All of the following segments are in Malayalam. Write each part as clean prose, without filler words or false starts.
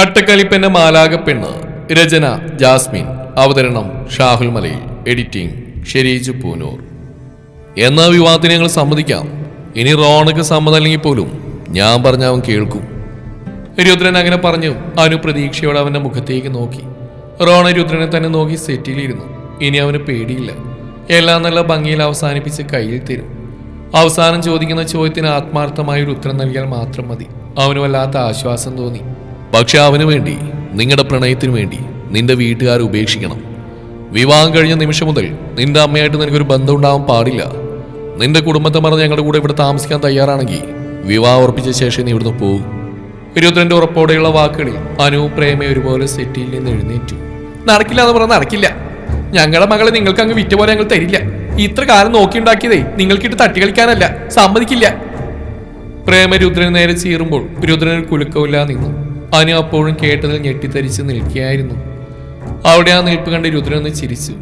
കട്ടക്കളിപ്പെന്ന മാലാകപ്പെണ്ണ്. രചന ജാസ്മിൻ. അവതരണം ഷാഹുൽ മലയിൽ. എഡിറ്റിംഗ് ഷെരീജ് പൂനൂർ. എന്നാ വിവാഹത്തിന് ഞങ്ങൾ സമ്മതിക്കാം. ഇനി റോണക്ക് സമ്മതമല്ലെങ്കിൽ പോലും ഞാൻ പറഞ്ഞ അവൻ കേൾക്കും. രുദ്രൻ അങ്ങനെ പറഞ്ഞു. അനു പ്രതീക്ഷയോടെ അവന്റെ മുഖത്തേക്ക് നോക്കി. റോണ രുദ്രനെ തന്നെ നോക്കി സെറ്റിലിരുന്നു. ഇനി അവന് പേടിയില്ല. എല്ലാം നല്ല ഭംഗിയിൽ അവസാനിപ്പിച്ച് കയ്യിൽ തരും. അവസാനം ചോദിക്കുന്ന ചോദ്യത്തിന് ആത്മാർത്ഥമായ ഒരു ഉത്തരം നൽകിയാൽ മാത്രം മതി. അവന് വല്ലാത്ത ആശ്വാസം തോന്നി. പക്ഷെ അവന് വേണ്ടി, നിങ്ങളുടെ പ്രണയത്തിന് വേണ്ടി നിന്റെ വീട്ടുകാരെ ഉപേക്ഷിക്കണം. വിവാഹം കഴിഞ്ഞ നിമിഷം മുതൽ നിന്റെ അമ്മയായിട്ട് നിനക്കൊരു ബന്ധം ഉണ്ടാവാൻ പാടില്ല. നിന്റെ കുടുംബത്തെ മറന്ന് ഞങ്ങളുടെ കൂടെ ഇവിടെ താമസിക്കാൻ തയ്യാറാണെങ്കിൽ വിവാഹം ഉറപ്പിച്ച ശേഷം നീ ഇവിടുന്ന് പോകും. രുദ്രന്റെ ഉറപ്പോടെയുള്ള വാക്കുകളിൽ അനു പ്രേമ ഒരുപോലെ സെറ്റിയിൽ നിന്ന് എഴുന്നേറ്റു. നടക്കില്ല എന്ന് പറഞ്ഞാൽ നടക്കില്ല. ഞങ്ങളുടെ മകളെ നിങ്ങൾക്ക് അങ്ങ് വിറ്റ പോലെ ഞങ്ങൾ തരില്ല. ഇത്ര കാലം നോക്കിയുണ്ടാക്കിയതേ നിങ്ങൾക്കിട്ട് തട്ടിക്കളിക്കാനല്ല. സമ്മതിക്കില്ല. പ്രേമ രുദ്രന് നേരെ ചീറുമ്പോൾ രുദ്രന് കുലുക്കമില്ല നിന്നു. അനു അപ്പോഴും കേട്ടതിൽ ഞെട്ടിത്തരിച്ച് നിൽക്കുകയായിരുന്നു. അവിടെ ആ നിൽപ്പ് കണ്ട് രുദ്രന് ചിരിച്ചു.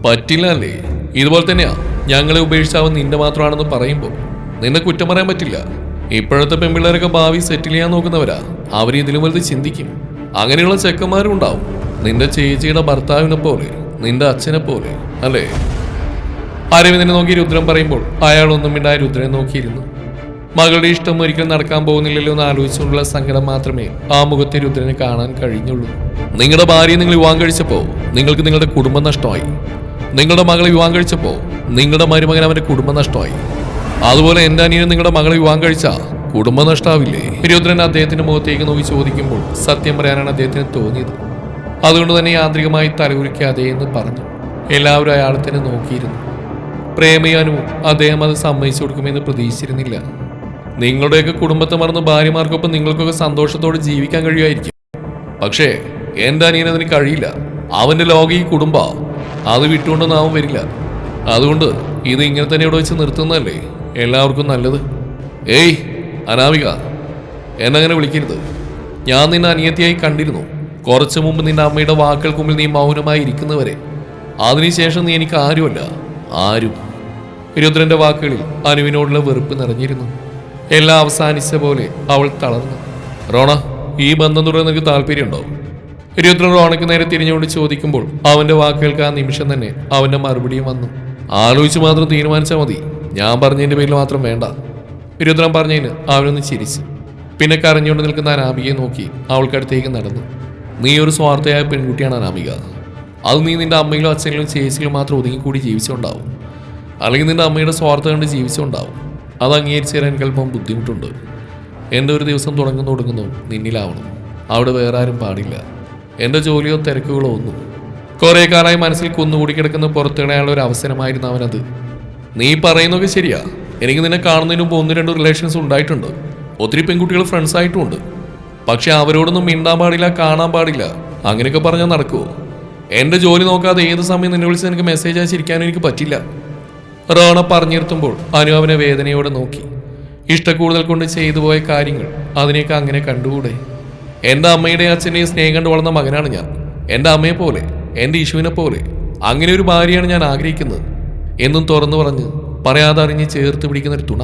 പറ്റില്ല അല്ലേ? ഇതുപോലെ തന്നെയാ ഞങ്ങളെ ഉപേക്ഷിച്ചാവൻ നിന്റെ മാത്രമാണെന്ന് പറയുമ്പോൾ നിന്നെ കുറ്റം പറയാൻ പറ്റില്ല. ഇപ്പോഴത്തെ പെൺപിള്ളേരൊക്കെ ഭാവി സെറ്റിൽ ചെയ്യാൻ നോക്കുന്നവരാ. അവർ ഇതിലും വലുത് ചിന്തിക്കും. അങ്ങനെയുള്ള ചെക്കന്മാരും ഉണ്ടാവും. നിന്റെ ചേച്ചിയുടെ ഭർത്താവിനെ പോലെ, നിന്റെ അച്ഛനെ പോലെ, അല്ലേ? അരവിന്ദനെ നോക്കി രുദ്രൻ പറയുമ്പോൾ അയാൾ ഒന്നും മിണ്ടായ രുദ്രനെ നോക്കിയിരുന്നു. മകളുടെ ഇഷ്ടം ഒരിക്കലും നടക്കാൻ പോകുന്നില്ലല്ലോ എന്ന് ആലോചിച്ചുകൊണ്ടുള്ള സങ്കടം മാത്രമേ ആ മുഖത്തെ രുദ്രനെ കാണാൻ കഴിഞ്ഞുള്ളൂ. നിങ്ങളുടെ ഭാര്യയെ നിങ്ങൾ വിവാഹം കഴിച്ചപ്പോ നിങ്ങൾക്ക് നിങ്ങളുടെ കുടുംബം നഷ്ടമായി. നിങ്ങളുടെ മകളെ വിവാഹം കഴിച്ചപ്പോ നിങ്ങളുടെ മരുമകൻ അവന്റെ കുടുംബം നഷ്ടമായി. അതുപോലെ എന്റെ അനിയനും നിങ്ങളുടെ മകളെ വിവാഹം കഴിച്ചാ കുടുംബം നഷ്ടാവില്ലേ? രുദ്രൻ അദ്ദേഹത്തിന്റെ മുഖത്തേക്ക് നോക്കി ചോദിക്കുമ്പോൾ സത്യം പറയാനാണ് അദ്ദേഹത്തിന് തോന്നിയത്. അതുകൊണ്ട് തന്നെ യാന്ത്രികമായി തലകുറിക്കാതെ എന്ന് പറഞ്ഞു. എല്ലാവരും അയാളെ തന്നെ നോക്കിയിരുന്നു. പ്രേമയാനും അദ്ദേഹം അത് സമ്മതിച്ചു കൊടുക്കുമെന്ന് പ്രതീക്ഷിച്ചിരുന്നില്ല. നിങ്ങളുടെയൊക്കെ കുടുംബത്തെ മറന്ന് ഭാര്യമാർക്കൊപ്പം നിങ്ങൾക്കൊക്കെ സന്തോഷത്തോടെ ജീവിക്കാൻ കഴിയുമായിരിക്കും. പക്ഷേ എന്റെ അനിയനതിന് കഴിയില്ല. അവന്റെ ലോകം ഈ കുടുംബ. അത് വിട്ടുകൊണ്ടൊന്നും അവൻ വരില്ല. അതുകൊണ്ട് ഇത് ഇങ്ങനെ തന്നെ ഇവിടെ വെച്ച് നിർത്തുന്നതല്ലേ എല്ലാവർക്കും നല്ലത്. ഏയ് അനാമിക, എന്നങ്ങനെ വിളിക്കരുത്. ഞാൻ നിന്നെ അനിയത്തിയായി കണ്ടിരുന്നു. കുറച്ചു മുമ്പ് നിന്റെ അമ്മയുടെ വാക്കുകൾക്ക് മുമ്പിൽ നീ മൗനമായി ഇരിക്കുന്നവരെ. അതിനുശേഷം നീ എനിക്ക് ആരുമല്ല, ആരും. രുദ്രന്റെ വാക്കുകളിൽ അനുവിനോടുള്ള വെറുപ്പ് നിറഞ്ഞിരുന്നു. എല്ലാം അവസാനിച്ച പോലെ അവൾ തളർന്നു. റോണ, ഈ ബന്ധം തുടരാൻ നിനക്ക് താല്പര്യമുണ്ടോ? രുദ്രൻ റോണയ്ക്ക് നേരെ തിരിഞ്ഞുകൊണ്ട് ചോദിക്കുമ്പോൾ അവന്റെ വാക്കുകൾക്ക് ആ നിമിഷം തന്നെ അവന്റെ മറുപടിയും വന്നു. ആലോചിച്ച് മാത്രം തീരുമാനിച്ചാൽ മതി. ഞാൻ പറഞ്ഞതിന്റെ പേരിൽ മാത്രം വേണ്ട. രുദ്രൻ പറഞ്ഞതിന് അവനൊന്ന് ചിരിച്ചു. പിന്നെ കരഞ്ഞുകൊണ്ട് നിൽക്കുന്ന അനാമികയെ നോക്കി അവൾക്കടുത്തേക്ക് നടന്നു. നീ ഒരു സ്വാർത്ഥയായ പെൺകുട്ടിയാണ് അനാമിക. അത് നീ നിന്റെ അമ്മയിലും അച്ഛനിലും ചേച്ചിയിലും മാത്രം ഒതുങ്ങിക്കൂടി ജീവിച്ചുണ്ടാവും. അല്ലെങ്കിൽ നിന്റെ അമ്മയുടെ സ്വാർത്ഥം കണ്ട് ജീവിച്ചുണ്ടാവും. അത് അംഗീകരിച്ച് തരാൻ എനിക്കല്പം ബുദ്ധിമുട്ടുണ്ട്. എൻ്റെ ഒരു ദിവസം തുടങ്ങുന്നു നിന്നിലാവണം. അവിടെ വേറെ ആരും പാടില്ല. എൻ്റെ ജോലിയോ തിരക്കുകളോ ഒന്നും. കുറേ കാലമായി മനസ്സിൽ കുന്നുകൂടി കിടക്കുന്ന പുറത്തിടാനുള്ള ഒരു അവസരമായിരുന്നു അവനത്. നീ പറയുന്നതൊക്കെ ശരിയാ. എനിക്ക് നിന്നെ കാണുന്നതിന് മുമ്പ് 1-2 റിലേഷൻസ് ഉണ്ടായിട്ടുണ്ട്. ഒത്തിരി പെൺകുട്ടികൾ ഫ്രണ്ട്സ് ആയിട്ടുമുണ്ട്. പക്ഷെ അവരോടൊന്നും മിണ്ടാൻ പാടില്ല, കാണാൻ പാടില്ല. അങ്ങനെയൊക്കെ പറഞ്ഞാൽ നടക്കുമോ? എൻ്റെ ജോലി നോക്കാതെ ഏത് സമയം നിന്നെ വിളിച്ച് എനിക്ക് മെസ്സേജ് അയച്ചിരിക്കാനും എനിക്ക് പറ്റില്ല. റോണ പറഞ്ഞിരുത്തുമ്പോൾ അനു അവനെ വേദനയോടെ നോക്കി. ഇഷ്ടക്കൂടുതൽ കൊണ്ട് ചെയ്തു പോയ കാര്യങ്ങൾ അതിനെയൊക്കെ അങ്ങനെ കണ്ടുകൂടെ? എൻ്റെ അമ്മയുടെയും അച്ഛൻ്റെയും സ്നേഹം കണ്ടു വളർന്ന മകനാണ് ഞാൻ. എൻ്റെ അമ്മയെ പോലെ, എൻ്റെ ഇഷുവിനെ പോലെ അങ്ങനെ ഒരു ഭാര്യയാണ് ഞാൻ ആഗ്രഹിക്കുന്നത് എന്നും തുറന്നു പറഞ്ഞ് പറയാതെ അറിഞ്ഞ് ചേർത്ത് പിടിക്കുന്നൊരു തുണ.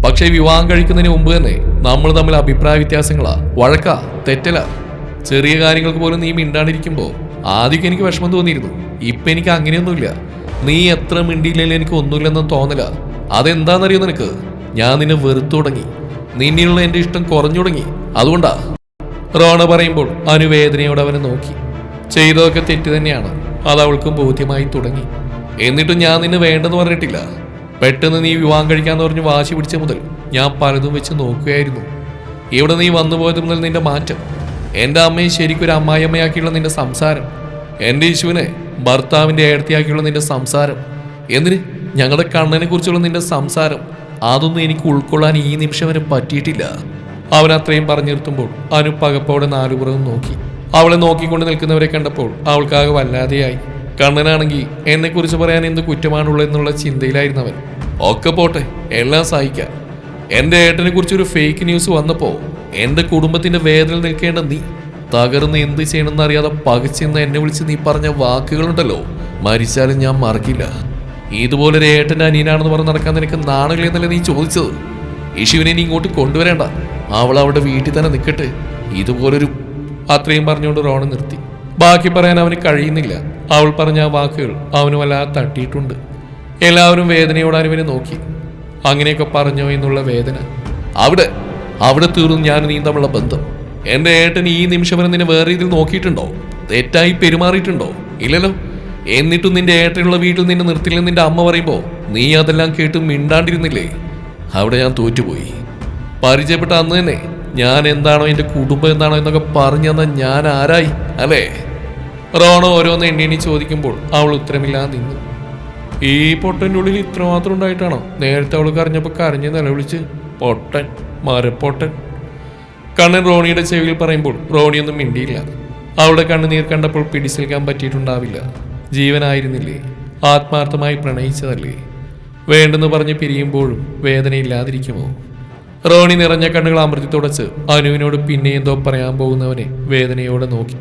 പക്ഷേ വിവാഹം കഴിക്കുന്നതിന് മുമ്പ് തന്നെ നമ്മൾ തമ്മിൽ അഭിപ്രായ വ്യത്യാസങ്ങളാ, വഴക്കാ, തെറ്റല. ചെറിയ കാര്യങ്ങൾക്ക് പോലും നീ മിണ്ടാണ്ടിരിക്കുമ്പോൾ ആദ്യമൊക്കെ എനിക്ക് വിഷമം തോന്നിയിരുന്നു. ഇപ്പം എനിക്ക് അങ്ങനെയൊന്നുമില്ല. നീ എത്ര മിണ്ടിയില്ലെങ്കിൽ എനിക്ക് ഒന്നുമില്ലെന്ന് തോന്നല. അതെന്താണെന്നറിയോ നിനക്ക്? ഞാൻ നിന്നെ വെറുത്തു തുടങ്ങി. നിന്നിലുള്ള എൻ്റെ ഇഷ്ടം കുറഞ്ഞു തുടങ്ങി. അതുകൊണ്ടാ. റോണ പറയുമ്പോൾ അനുവേദനയോടെ അവനെ നോക്കി. ചെയ്തതൊക്കെ തെറ്റ് തന്നെയാണ്. അത് അവൾക്കും ബോധ്യമായി തുടങ്ങി. എന്നിട്ടും ഞാൻ നിന്നെ വേണ്ടെന്ന് പറഞ്ഞിട്ടില്ല. പെട്ടെന്ന് നീ വിവാഹം കഴിക്കാന്ന് പറഞ്ഞ് വാശി പിടിച്ച മുതൽ ഞാൻ പലതും വെച്ച് നോക്കുകയായിരുന്നു. ഇവിടെ നീ വന്നു പോയത് മുതൽ നിന്റെ മാറ്റം, എൻ്റെ അമ്മയെ ശരിക്കൊരു അമ്മായിയമ്മയാക്കിയുള്ള നിന്റെ സംസാരം, എൻ്റെ യേശുവിനെ ഭർത്താവിൻ്റെ ഏടത്തിയാക്കിയുള്ള നിന്റെ സംസാരം, എന്തിന് ഞങ്ങളുടെ കണ്ണനെ കുറിച്ചുള്ള നിന്റെ സംസാരം, അതൊന്നും എനിക്ക് ഉൾക്കൊള്ളാൻ ഈ നിമിഷം വരെ പറ്റിയിട്ടില്ല. അവൻ അത്രയും പറഞ്ഞു നിർത്തുമ്പോൾ അനു പകപ്പോടെ നാലുപുറവും നോക്കി. അവളെ നോക്കിക്കൊണ്ട് നിൽക്കുന്നവരെ കണ്ടപ്പോൾ അവൾക്കാകെ വല്ലാതെയായി. കണ്ണനാണെങ്കിൽ എന്നെക്കുറിച്ച് പറയാൻ എന്ത് കുറ്റമാണുള്ളതെന്നുള്ള ചിന്തയിലായിരുന്നു അവൻ. ഒക്കെ പോട്ടെ, എല്ലാം സഹിക്കാം. എൻ്റെ ഏട്ടനെ കുറിച്ചൊരു ഫേക്ക് ന്യൂസ് വന്നപ്പോൾ എൻ്റെ കുടുംബത്തിൻ്റെ വേദന നിൽക്കേണ്ട നീ തകർന്ന് എന്ത് ചെയ്യണമെന്ന് അറിയാതെ പകച്ചെന്ന് എന്നെ വിളിച്ച് നീ പറഞ്ഞ വാക്കുകളുണ്ടല്ലോ, മരിച്ചാലും ഞാൻ മറക്കില്ല. ഇതുപോലൊരു ഏട്ടൻ്റെ അനിയനാണെന്ന് പറഞ്ഞ് നടക്കാൻ നിനക്ക് നാണമില്ലെന്നല്ലേ നീ ചോദിച്ചത്? ഇഷുവിനെ നീ ഇങ്ങോട്ട് കൊണ്ടുവരേണ്ട. അവൾ അവിടെ വീട്ടിൽ തന്നെ നിൽക്കട്ടെ. ഇതുപോലൊരു അത്രയും പറഞ്ഞുകൊണ്ട് റോണ നിർത്തി. ബാക്കി പറയാൻ അവന് കഴിയുന്നില്ല. അവൾ പറഞ്ഞ ആ വാക്കുകൾ അവന് വല്ലാതെ തട്ടിയിട്ടുണ്ട്. എല്ലാവരും വേദനയോടെ അനുവിനെ നോക്കി. അങ്ങനെയൊക്കെ പറഞ്ഞോ എന്നുള്ള വേദന. അവിടെ തീർന്നു ഞാൻ നീ തമ്മിലുള്ള ബന്ധം. എന്റെ ഏട്ടൻ ഈ നിമിഷം വരെ നിന്നെ വേറെ രീതിയിൽ നോക്കിയിട്ടുണ്ടോ? തെറ്റായി പെരുമാറിയിട്ടുണ്ടോ? ഇല്ലല്ലോ. എന്നിട്ടും നിന്റെ ഏട്ടനുള്ള വീട്ടിൽ നിന്നെ നിർത്തില്ലെന്ന് നിന്റെ അമ്മ പറയുമ്പോ നീ അതെല്ലാം കേട്ട് മിണ്ടാണ്ടിരുന്നില്ലേ? അവിടെ ഞാൻ തോറ്റുപോയി. പരിചയപ്പെട്ട അന്ന് തന്നെ ഞാൻ എന്താണോ എന്റെ കുടുംബം എന്താണോ എന്നൊക്കെ പറഞ്ഞു തന്ന ഞാൻ ആരായി അല്ലേ? റോണോ ഓരോന്ന് എണ്ണി ചോദിക്കുമ്പോൾ അവൾ ഉത്തരമില്ലാതെ നിന്നു. ഈ പൊട്ടൻ്റെ ഉള്ളിൽ ഇത്രമാത്രം ഉണ്ടായിട്ടാണോ നേരത്തെ അവൾ കരഞ്ഞപ്പോൾ കരഞ്ഞ് നിലവിളിച്ച് പൊട്ടൻ, മരപ്പൊട്ടൻ? കണ്ണൻ റോണിയുടെ ചെവിയിൽ പറയുമ്പോൾ റോണിയൊന്നും മിണ്ടിയില്ല. അവളുടെ കണ്ണുനീർ കണ്ടപ്പോൾ പിടിച്ചെടുക്കാൻ പറ്റിയിട്ടുണ്ടാവില്ല. ജീവനായിരുന്നില്ലേ? ആത്മാർത്ഥമായി പ്രണയിച്ചതല്ലേ? വേണ്ടെന്ന് പറഞ്ഞ് പിരിയുമ്പോഴും വേദനയില്ലാതിരിക്കുമോ? റോണി നിറഞ്ഞ കണ്ണുകൾ അമൃതി തുടച്ച് അനുവിനോട് പിന്നെ എന്തോ പറയാൻ പോകുന്നവനെ വേദനയോടെ നോക്കി.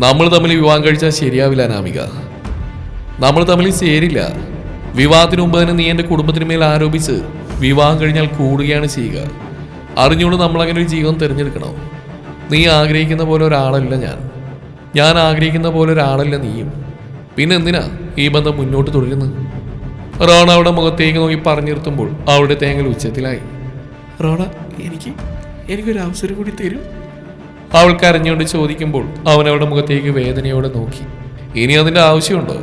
നമ്മൾ തമ്മിൽ വിവാഹം കഴിച്ചാൽ ശരിയാവില്ല നാമിക. നമ്മൾ തമ്മിൽ ചേരില്ല. വിവാഹത്തിന് മുമ്പ് തന്നെ നീ എൻ്റെ കുടുംബത്തിന് മേൽ ആരോപിച്ച് വിവാഹം കഴിഞ്ഞാൽ കൂടുകയാണ് ചെയ്യുക. അറിഞ്ഞുകൊണ്ട് നമ്മളങ്ങനെ ഒരു ജീവിതം തിരഞ്ഞെടുക്കണോ? നീ ആഗ്രഹിക്കുന്ന പോലെ ഒരാളല്ല ഞാൻ ആഗ്രഹിക്കുന്ന പോലെ ഒരാളല്ല നീയും. പിന്നെ എന്തിനാ ഈ ബന്ധം മുന്നോട്ട് തുടരുന്നത്? റോണ അവളുടെ മുഖത്തേക്ക് നോക്കി പറഞ്ഞു നിർത്തുമ്പോൾ അവളുടെ തേങ്ങൽ ഉച്ചത്തിലായി. റോണ, എനിക്കൊരു അവസരം കൂടി തരൂ? അവൾ കരഞ്ഞുകൊണ്ട് ചോദിക്കുമ്പോൾ അവൻ അവളുടെ മുഖത്തേക്ക് വേദനയോടെ നോക്കി. ഇനി അതിൻ്റെ ആവശ്യമുണ്ടോ?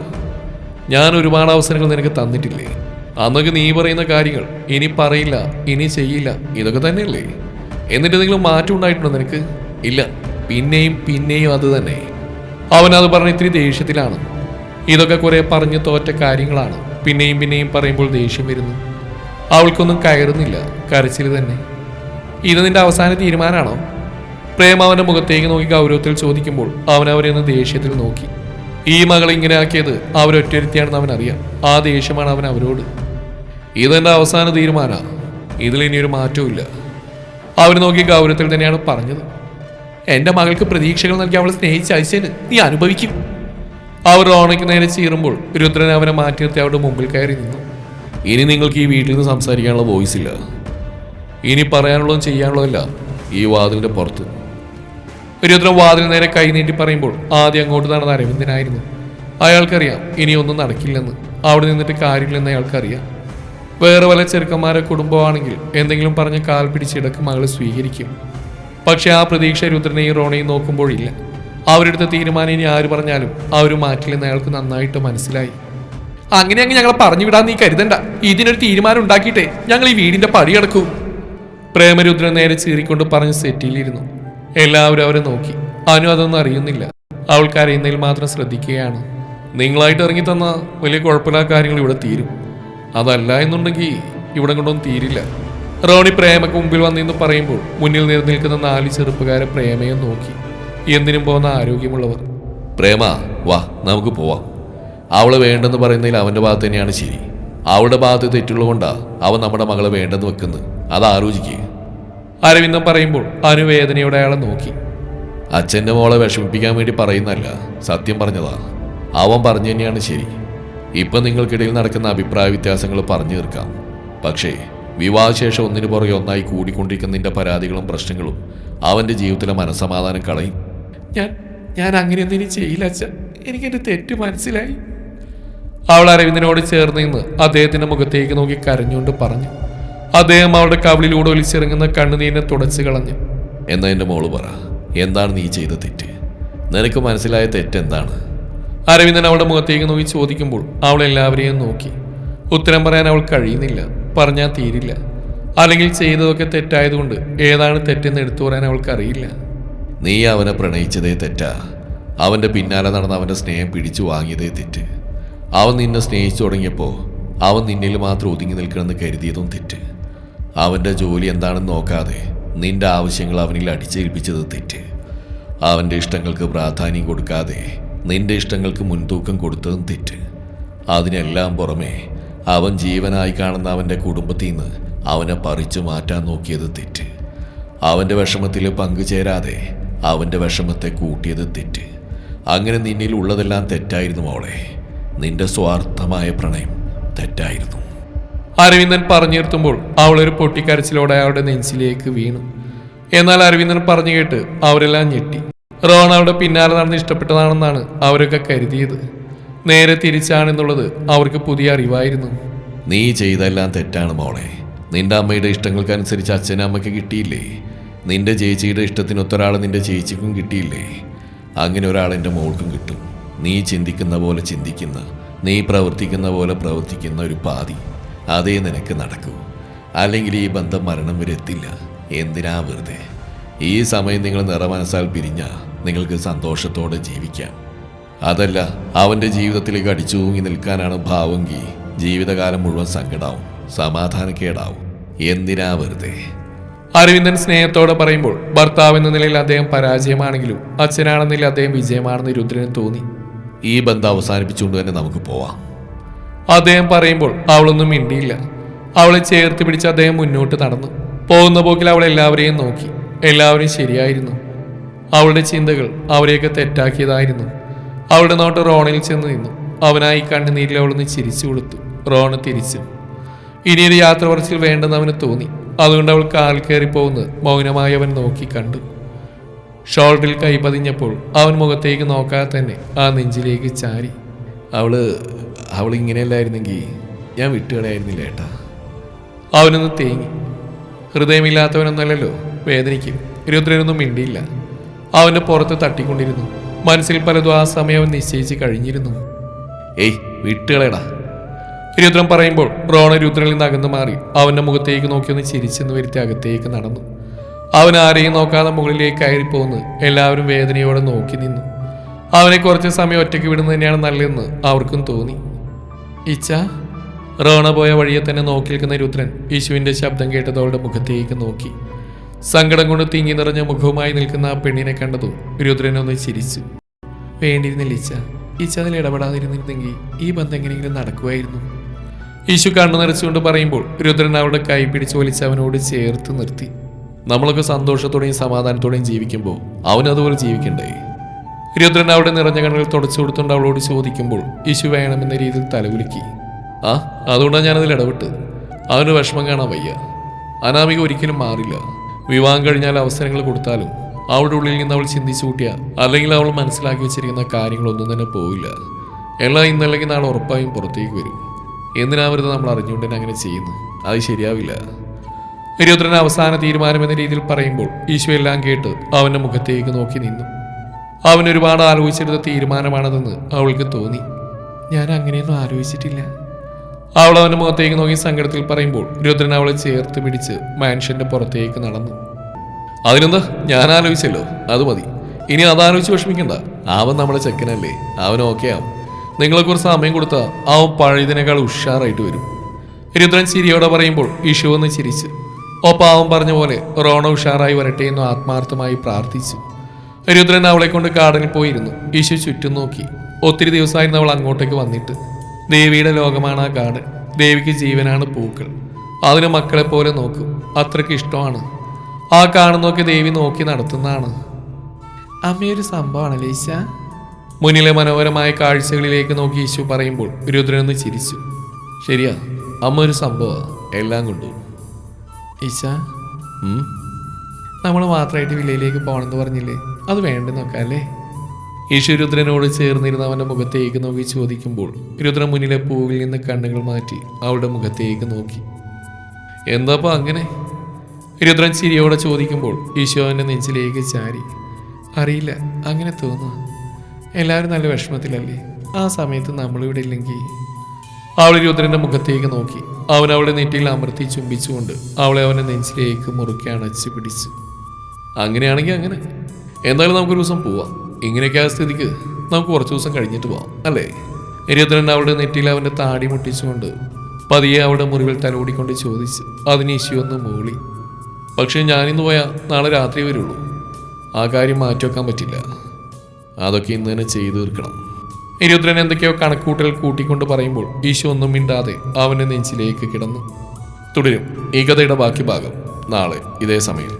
ഞാൻ ഒരുപാട് അവസരങ്ങൾ നിനക്ക് തന്നിട്ടില്ലേ? അന്നൊക്കെ നീ പറയുന്ന കാര്യങ്ങൾ ഇനി പറയില്ല, ഇനി ചെയ്യില്ല, ഇതൊക്കെ തന്നെയല്ലേ? എന്നിട്ട് എന്തെങ്കിലും മാറ്റം ഉണ്ടായിട്ടുണ്ടോ നിനക്ക്? ഇല്ല. പിന്നെയും അത് തന്നെ. അവനത് പറഞ്ഞ ഇത്തിരി ദേഷ്യത്തിലാണ്. ഇതൊക്കെ കുറെ പറഞ്ഞു തോറ്റ കാര്യങ്ങളാണ്. പിന്നെയും പറയുമ്പോൾ ദേഷ്യം വരുന്നു. അവൾക്കൊന്നും കയറുന്നില്ല, കരച്ചിൽ തന്നെ. ഇത് നിന്റെ അവസാന തീരുമാനമാണോ? പ്രേമ അവന്റെ മുഖത്തേക്ക് നോക്കി ഗൗരവത്തിൽ ചോദിക്കുമ്പോൾ അവൻ അവരെന്ന് ദേഷ്യത്തിൽ നോക്കി. ഈ മകളെ ഇങ്ങനെ ആക്കിയത് അവരൊറ്റരുത്തിയാണെന്ന് അവനറിയാം. ആ ദേഷ്യമാണ് അവൻ അവരോട്. ഇതെന്റെ അവസാന തീരുമാനമാണ്. ഇതിലിനിയൊരു മാറ്റവും ഇല്ല. അവർ നോക്കി ഗൗരവത്തിൽ തന്നെയാണ് പറഞ്ഞത്. എന്റെ മകൾക്ക് പ്രതീക്ഷകൾ നൽകി അവളെ സ്നേഹിച്ചയച്ചതിന് നീ അനുഭവിക്കും. അവർ റോണയ്ക്ക് നേരെ ചീറുമ്പോൾ രുദ്രൻ അവനെ മാറ്റി നിർത്തി അവരുടെ മുമ്പിൽ കയറി നിന്നു. ഇനി നിങ്ങൾക്ക് ഈ വീട്ടിൽ നിന്ന് സംസാരിക്കാനുള്ള വോയിസ് ഇല്ല. ഇനി പറയാനുള്ളതും ചെയ്യാനുള്ളതെല്ലാം ഈ വാതിലിന്റെ പുറത്ത്. രുദ്രൻ വാതിൽ നേരെ കൈ നീട്ടി പറയുമ്പോൾ ആദ്യം അങ്ങോട്ട് നടന്ന അരവിന്ദനായിരുന്നു. അയാൾക്കറിയാം ഇനിയൊന്നും നടക്കില്ലെന്ന്. അവിടെ നിന്നിട്ട് കാര്യമില്ലെന്ന് അയാൾക്കറിയാം. വേറെ വല്ല ചെറുക്കന്മാരെ കുടുംബമാണെങ്കിൽ എന്തെങ്കിലും പറഞ്ഞ് കാൽ പിടിച്ചിടക്ക് മകളെ സ്വീകരിക്കും. പക്ഷെ ആ പ്രതീക്ഷ രുദ്രനെയും റോണയും നോക്കുമ്പോഴില്ല. അവരെടുത്ത തീരുമാനം ഇനി ആര് പറഞ്ഞാലും അവർ മാറ്റില്ലെന്ന് അയാൾക്ക് നന്നായിട്ട് മനസ്സിലായി. അങ്ങനെ ഞങ്ങളെ പറഞ്ഞു വിടാൻ നീ കരുതണ്ട. ഇതിനൊരു തീരുമാനം ഉണ്ടാക്കിയിട്ടേ ഞങ്ങൾ ഈ വീടിന്റെ പടി കിടക്കൂ. പ്രേമരുദ്രൻ നേരെ ചീറിക്കൊണ്ട് പറഞ്ഞ് സെറ്റിയിലിരുന്നു. എല്ലാവരും അവരെ നോക്കി. അനു അതൊന്നും അറിയുന്നില്ല. അവൾ കരയുന്നതിൽ മാത്രം ശ്രദ്ധിക്കുകയാണ്. നിങ്ങളായിട്ട് ഇറങ്ങി തന്ന വലിയ കുഴപ്പമില്ലാത്ത കാര്യങ്ങൾ ഇവിടെ തീരും. അതല്ല എന്നുണ്ടെങ്കിൽ ഇവിടെ കൊണ്ടൊന്നും തീരില്ല. റോണി പ്രേമക്ക് മുമ്പിൽ വന്നിന്ന് പറയുമ്പോൾ മുന്നിൽ നിൽക്കുന്ന 4 ചെറുപ്പക്കാരെ പ്രേമയും നോക്കി. എന്തിനും പോകുന്ന ആരോഗ്യമുള്ളവർ. പ്രേമ വാ, നമുക്ക് പോവാം. അവള് വേണ്ടെന്ന് പറയുന്നതിൽ അവന്റെ ഭാഗത്ത് തന്നെയാണ് ശരി. അവളുടെ ഭാഗത്ത് തെറ്റുള്ളതുകൊണ്ടാ അവൻ നമ്മുടെ മകളെ വേണ്ടെന്ന് വെക്കുന്നത്. അത് ആലോചിക്കുക. അരവിന്ദൻ പറയുമ്പോൾ അനുവേദനയോടെ അയാളെ നോക്കി. അച്ഛൻ്റെ മോളെ വിഷമിപ്പിക്കാൻ വേണ്ടി പറയുന്നല്ല, സത്യം പറഞ്ഞതാ. അവൻ പറഞ്ഞു തന്നെയാണ് ശരി. ഇപ്പം നിങ്ങൾക്കിടയിൽ നടക്കുന്ന അഭിപ്രായ വ്യത്യാസങ്ങൾ പറഞ്ഞു തീർക്കാം. പക്ഷേ വിവാഹശേഷം ഒന്നിനു പുറകെ ഒന്നായി കൂടിക്കൊണ്ടിരിക്കുന്ന നിന്റെ പരാതികളും പ്രശ്നങ്ങളും അവൻ്റെ ജീവിതത്തിലെ മനസ്സമാധാനം കളയും. ഞാൻ അങ്ങനെയൊന്നും ഇനി ചെയ്യില്ല അച്ഛ. എനിക്കെൻ്റെ തെറ്റ് മനസ്സിലായി. അവൾ അരവിന്ദനോട് ചേർന്ന് നിന്ന് അദ്ദേഹത്തിൻ്റെ മുഖത്തേക്ക് നോക്കി കരഞ്ഞുകൊണ്ട് പറഞ്ഞു. അദ്ദേഹം അവളുടെ കവിളിലൂടെ ഒലിച്ചിറങ്ങുന്ന കണ്ണുനീരിനെ തുടച്ചു കളഞ്ഞു. എന്നാ എൻ്റെ മോള് പറ, എന്താണ് നീ ചെയ്ത തെറ്റ്? നിനക്ക് മനസ്സിലായ തെറ്റെന്താണ്? അരവിന്ദൻ അവളുടെ മുഖത്തേക്ക് നോക്കി ചോദിക്കുമ്പോൾ അവൾ എല്ലാവരെയും നോക്കി. ഉത്തരം പറയാൻ അവൾ കഴിയുന്നില്ല. പറഞ്ഞാൽ തീരില്ല. അല്ലെങ്കിൽ ചെയ്തതൊക്കെ തെറ്റായതുകൊണ്ട് ഏതാണ് തെറ്റെന്ന് എടുത്തു പറയാൻ അവൾക്കറിയില്ല. നീ അവനെ പ്രണയിച്ചതേ തെറ്റാ. അവൻ്റെ പിന്നാലെ നടന്ന് അവൻ്റെ സ്നേഹം പിടിച്ചു വാങ്ങിയതേ തെറ്റ്. അവൻ നിന്നെ സ്നേഹിച്ചു തുടങ്ങിയപ്പോൾ അവൻ നിന്നിൽ മാത്രം ഒതുങ്ങി നിൽക്കണമെന്ന് കരുതിയതും തെറ്റ്. അവൻ്റെ ജോലി എന്താണെന്ന് നോക്കാതെ നിന്റെ ആവശ്യങ്ങൾ അവനിൽ അടിച്ചേൽപ്പിച്ചത് തെറ്റ്. അവൻ്റെ ഇഷ്ടങ്ങൾക്ക് പ്രാധാന്യം കൊടുക്കാതെ നിന്റെ ഇഷ്ടങ്ങൾക്ക് മുൻതൂക്കം കൊടുത്തതും തെറ്റ്. അതിനെല്ലാം പുറമെ അവൻ ജീവനായി കാണുന്ന അവൻ്റെ കുടുംബത്തിൽ നിന്ന് അവനെ പറിച്ചു മാറ്റാൻ നോക്കിയത് തെറ്റ്. അവൻ്റെ വിഷമത്തിൽ പങ്കുചേരാതെ അവൻ്റെ വിഷമത്തെ കൂട്ടിയത് തെറ്റ്. അങ്ങനെ നിന്നിൽ ഉള്ളതെല്ലാം തെറ്റായിരുന്നു മോളെ. നിന്റെ സ്വാർത്ഥമായ പ്രണയം തെറ്റായിരുന്നു. അരവിന്ദൻ പറഞ്ഞു നിർത്തുമ്പോൾ അവളൊരു പൊട്ടിക്കരച്ചിലോടെ അയാളുടെ നെഞ്ചിലേക്ക് വീണു. എന്നാൽ അരവിന്ദൻ പറഞ്ഞു കേട്ട് അവരെല്ലാം ഞെട്ടി. റോൺ അവളുടെ പിന്നാലെ നടന്ന് ഇഷ്ടപ്പെട്ടതാണെന്നാണ് അവരൊക്കെ കരുതിയത്. നേരെ തിരിച്ചാണെന്നുള്ളത് അവർക്ക് പുതിയ അറിവായിരുന്നു. നീ ചെയ്തെല്ലാം തെറ്റാണ് മോളെ. നിന്റെ അമ്മയുടെ ഇഷ്ടങ്ങൾക്കനുസരിച്ച് അച്ഛനും അമ്മയ്ക്ക് കിട്ടിയില്ലേ? നിന്റെ ചേച്ചിയുടെ ഇഷ്ടത്തിനൊത്തൊരാൾ നിന്റെ ചേച്ചിക്കും കിട്ടിയില്ലേ? അങ്ങനെ ഒരാൾ എൻ്റെ മോൾക്കും കിട്ടും. നീ ചിന്തിക്കുന്ന പോലെ ചിന്തിക്കുന്ന, നീ പ്രവർത്തിക്കുന്ന പോലെ പ്രവർത്തിക്കുന്ന ഒരു പാതി അതേ നിനക്ക് നടക്കൂ. അല്ലെങ്കിൽ ഈ ബന്ധം മരണം വരെ എത്തില്ല. എന്തിനാ വെറുതെ? ഈ സമയം നിങ്ങൾ നിറമനസാൽ പിരിഞ്ഞാൽ നിങ്ങൾക്ക് സന്തോഷത്തോടെ ജീവിക്കാം. അതല്ല, അവൻ്റെ ജീവിതത്തിലേക്ക് അടിച്ചു തൂങ്ങി നിൽക്കാനാണ് ഭാവമെങ്കിൽ ജീവിതകാലം മുഴുവൻ സങ്കടാവും, സമാധാനക്കേടാവും. എന്തിനാ വെറുതെ? അരവിന്ദൻ സ്നേഹത്തോടെ പറയുമ്പോൾ ഭർത്താവ് എന്ന നിലയിൽ അദ്ദേഹം പരാജയമാണെങ്കിലും അച്ഛനാണെന്ന നിലയിൽ അദ്ദേഹം വിജയമാണെന്ന് രുദ്രന് തോന്നി. ഈ ബന്ധം അവസാനിപ്പിച്ചുകൊണ്ട് തന്നെ നമുക്ക് പോവാം. അദ്ദേഹം പറയുമ്പോൾ അവളൊന്നും മിണ്ടിയില്ല. അവളെ ചേർത്ത് പിടിച്ച് അദ്ദേഹം മുന്നോട്ട് നടന്നു. പോകുന്ന പോക്കിൽ അവൾ എല്ലാവരെയും നോക്കി. എല്ലാവരും ശരിയായിരുന്നു. അവളുടെ ചിന്തകൾ അവരെയൊക്കെ തെറ്റാക്കിയതായിരുന്നു. അവളുടെ നോട്ട് റോണിൽ ചെന്ന് നിന്നു. അവനായി കണ്ണുനീരിൽ അവളൊന്ന് ചിരിച്ചു കൊടുത്തു. റോണ് തിരിച്ചു. ഇനിയൊരു യാത്ര പറച്ചിൽ വേണ്ടെന്ന് അവന് തോന്നി. അതുകൊണ്ട് അവൾ കാൽ കയറി പോകുന്നത് മൗനമായി അവൻ നോക്കി കണ്ടു. ഷോൾഡറിൽ കൈ പതിഞ്ഞപ്പോൾ അവൻ മുഖത്തേക്ക് നോക്കാതെ തന്നെ ആ നെഞ്ചിലേക്ക് ചാരി. അവൾ ഇങ്ങനെയല്ലായിരുന്നെങ്കിൽ ഞാൻ വിട്ടുകളയായിരുന്നില്ല ഏട്ടാ. അവനൊന്ന് തേങ്ങി. ഹൃദയമില്ലാത്തവനൊന്നല്ലല്ലോ, വേദനിക്കും. രുദ്രനൊന്നും മിണ്ടിയില്ല. അവൻ്റെ പുറത്ത് തട്ടിക്കൊണ്ടിരുന്നു. മനസ്സിൽ പലതും ആ സമയം അവൻ നിശ്ചയിച്ച് കഴിഞ്ഞിരുന്നു. ഏയ് വിട്ടുകളയടാ. രുദ്രൻ പറയുമ്പോൾ റോണ രുദ്രനിൽ നിന്ന് അകന്നു മാറി അവൻ്റെ മുഖത്തേക്ക് നോക്കിയൊന്ന് ചിരിച്ചെന്ന് വരുത്തി അകത്തേക്ക് നടന്നു. അവൻ ആരെയും നോക്കാതെ മുകളിലേക്ക് കയറിപ്പോന്ന് എല്ലാവരും വേദനയോടെ നോക്കി നിന്നു. അവനെ കുറച്ച് സമയം ഒറ്റയ്ക്ക് വിടുന്നത് തന്നെയാണ് നല്ലതെന്ന് അവർക്കും തോന്നി. ഇച്ച റോണ പോയ വഴിയെ തന്നെ നോക്കി നിൽക്കുന്ന രുദ്രൻ യേശുവിൻ്റെ ശബ്ദം കേട്ടത് അവളുടെ മുഖത്തേക്ക് നോക്കി. സങ്കടം കൊണ്ട് തിങ്ങി നിറഞ്ഞ മുഖവുമായി നിൽക്കുന്ന ആ പെണ്ണിനെ കണ്ടതും രുദ്രനൊന്ന് ചിരിച്ചു. വേണ്ടിയിരുന്നില്ല ഇച്ച. ഇച്ച അതിൽ ഇടപെടാതിരുന്നിരുന്നെങ്കിൽ ഈ ബന്ധം എങ്ങനെയെങ്കിലും നടക്കുമായിരുന്നു. യേശു കണ്ണു നിറച്ചുകൊണ്ട് പറയുമ്പോൾ രുദ്രൻ അവളുടെ കൈ പിടിച്ച് വലിച്ച് അവനോട് ചേർത്ത് നിർത്തി. നമ്മളൊക്കെ സന്തോഷത്തോടെയും സമാധാനത്തോടെയും ജീവിക്കുമ്പോൾ അവനതുപോലെ ജീവിക്കണ്ടേ? രുദ്രൻ അവിടെ നിറഞ്ഞ കണ്ണുകൾ തുടച്ചു കൊടുത്തുകൊണ്ട് അവളോട് ചോദിക്കുമ്പോൾ യേശു വേണമെന്ന രീതിയിൽ തലകുലുക്കി. അതുകൊണ്ടാണ് ഞാനതിൽ ഇടപെട്ട്. അവന് വിഷമം കാണാൻ വയ്യ. അനാമിക ഒരിക്കലും മാറില്ല. വിവാഹം കഴിഞ്ഞാൽ അവസരങ്ങൾ കൊടുത്താലും അവളുടെ ഉള്ളിൽ നിന്ന് അവൾ ചിന്തിച്ചു കൂട്ടിയ അല്ലെങ്കിൽ അവൾ മനസ്സിലാക്കി വെച്ചിരിക്കുന്ന കാര്യങ്ങളൊന്നും തന്നെ പോവില്ല. എല്ലാം ഇന്നല്ലെങ്കിൽ നാളെ ഉറപ്പായും പുറത്തേക്ക് വരും. എന്തിനാവരുത് നമ്മൾ അറിഞ്ഞുകൊണ്ട് തന്നെ അങ്ങനെ ചെയ്യുന്നു? അത് ശരിയാവില്ല. രുദ്രൻ അവസാന തീരുമാനം എന്ന രീതിയിൽ പറയുമ്പോൾ ഈശോ എല്ലാം കേട്ട് അവൻ്റെ മുഖത്തേക്ക് നോക്കി നിന്നു. അവൻ ഒരുപാട് ആലോചിച്ചെടുത്ത തീരുമാനമാണതെന്ന് അവൾക്ക് തോന്നി. ഞാൻ അങ്ങനെയൊന്നും ആലോചിച്ചിട്ടില്ല. അവൾ അവൻ്റെ മുഖത്തേക്ക് നോക്കി സങ്കടത്തിൽ പറയുമ്പോൾ രുദ്രൻ അവളെ ചേർത്ത് പിടിച്ച് മാൻഷന്റെ പുറത്തേക്ക് നടന്നു. അതിനെന്താ, ഞാൻ ആലോചിച്ചല്ലോ, അത് മതി. ഇനി അതാലോചിച്ച് വിഷമിക്കണ്ട. അവൻ നമ്മുടെ ചെക്കനല്ലേ, അവൻ ഓക്കെ ആവും. നിങ്ങളെ കുറച്ച് സമയം കൊടുത്താൽ അവൻ പഴയതിനേക്കാൾ ഉഷാറായിട്ട് വരും. രുദ്രൻ ചിരിയോടെ പറയുമ്പോൾ ഈശോ ഒന്ന് ചിരിച്ചു. ഒപ്പം അവൻ പറഞ്ഞ പോലെ റോണ ഉഷാറായി വരട്ടെ എന്ന് ആത്മാർത്ഥമായി പ്രാർത്ഥിച്ചു. രുദ്രൻ അവളെ കൊണ്ട് ഗാർഡനിൽ പോയിരുന്നു. ഈശോ ചുറ്റും നോക്കി. ഒത്തിരി ദിവസമായിരുന്നു അവൾ അങ്ങോട്ടേക്ക് വന്നിട്ട്. ദേവിയുടെ ലോകമാണ് ആ ഗാർഡൻ. ദേവിക്ക് ജീവനാണ് പൂക്കൾ. അതിന് മക്കളെ പോലെ നോക്കും. അത്രയ്ക്ക് ഇഷ്ടമാണ്. ആ കാണുന്നൊക്കെ ദേവി നോക്കി നടത്തുന്നതാണ്. അമ്മയൊരു സംഭവമാണല്ലേ ഈശ? മുന്നിലെ മനോഹരമായ കാഴ്ചകളിലേക്ക് നോക്കി ഈശോ പറയുമ്പോൾ രുദ്രനൊന്ന് ചിരിച്ചു. ശരിയാ, അമ്മ ഒരു സംഭവമാണ് എല്ലാം കൊണ്ടും. ഈശ, നമ്മൾ മാത്രമായിട്ട് വില്ലയിലേക്ക് പോകണമെന്ന് പറഞ്ഞില്ലേ, അത് വേണ്ടെന്നൊക്കെ അല്ലേ? ഈശോ രുദ്രനോട് ചേർന്നിരുന്ന അവൻ്റെ മുഖത്തേക്ക് നോക്കി ചോദിക്കുമ്പോൾ രുദ്രൻ മുന്നിലെ പൂവിൽ നിന്ന് കണ്ണുകൾ മാറ്റി അവളുടെ മുഖത്തേക്ക് നോക്കി. എന്താപ്പോ അങ്ങനെ? രുദ്രൻ ചിരിയോടെ ചോദിക്കുമ്പോൾ ഈശോ അവൻ്റെ നെഞ്ചിലേക്ക് ചാരി. അറിയില്ല, അങ്ങനെ തോന്നുക. എല്ലാവരും നല്ല വിഷമത്തിലല്ലേ? ആ സമയത്ത് നമ്മളിവിടെ ഇല്ലെങ്കിൽ. അവൾ രുദ്രൻ്റെ മുഖത്തേക്ക് നോക്കി. അവൻ അവളെ നെറ്റിയിൽ അമർത്തി ചുംബിച്ചുകൊണ്ട് അവളെ അവൻ്റെ നെഞ്ചിലേക്ക് മുറുക്കി അണച്ച് പിടിച്ചു. അങ്ങനെയാണെങ്കിൽ അങ്ങനെ. എന്തായാലും നമുക്കൊരു ദിവസം പോവാം. ഇങ്ങനെയൊക്കെ ആ സ്ഥിതിക്ക് നമുക്ക് കുറച്ച് ദിവസം കഴിഞ്ഞിട്ട് പോവാം അല്ലേ? രുദ്രൻ അവളുടെ നെറ്റിയിൽ അവൻ്റെ താടി മുട്ടിച്ചുകൊണ്ട് പതിയെ അവളുടെ മുറിവിൽ തലോടിക്കൊണ്ട് ചോദിച്ചു. അതിന് ഈശോ ഒന്ന് മൂളി. പക്ഷെ ഞാനിന്ന് പോയാൽ നാളെ രാത്രി വരുള്ളൂ. ആ കാര്യം മാറ്റിവെക്കാൻ പറ്റില്ല. അതൊക്കെ ഇന്ന് തന്നെ ചെയ്തു തീർക്കണം. രുദ്രൻ എന്തൊക്കെയോ കണക്കൂട്ടൽ കൂട്ടിക്കൊണ്ട് പറയുമ്പോൾ ഈശോ ഒന്നും മിണ്ടാതെ അവൻ്റെ നെഞ്ചിലേക്ക് കിടന്നു. തുടരും ഈ കഥയുടെ ബാക്കി ഭാഗം നാളെ ഇതേ സമയം.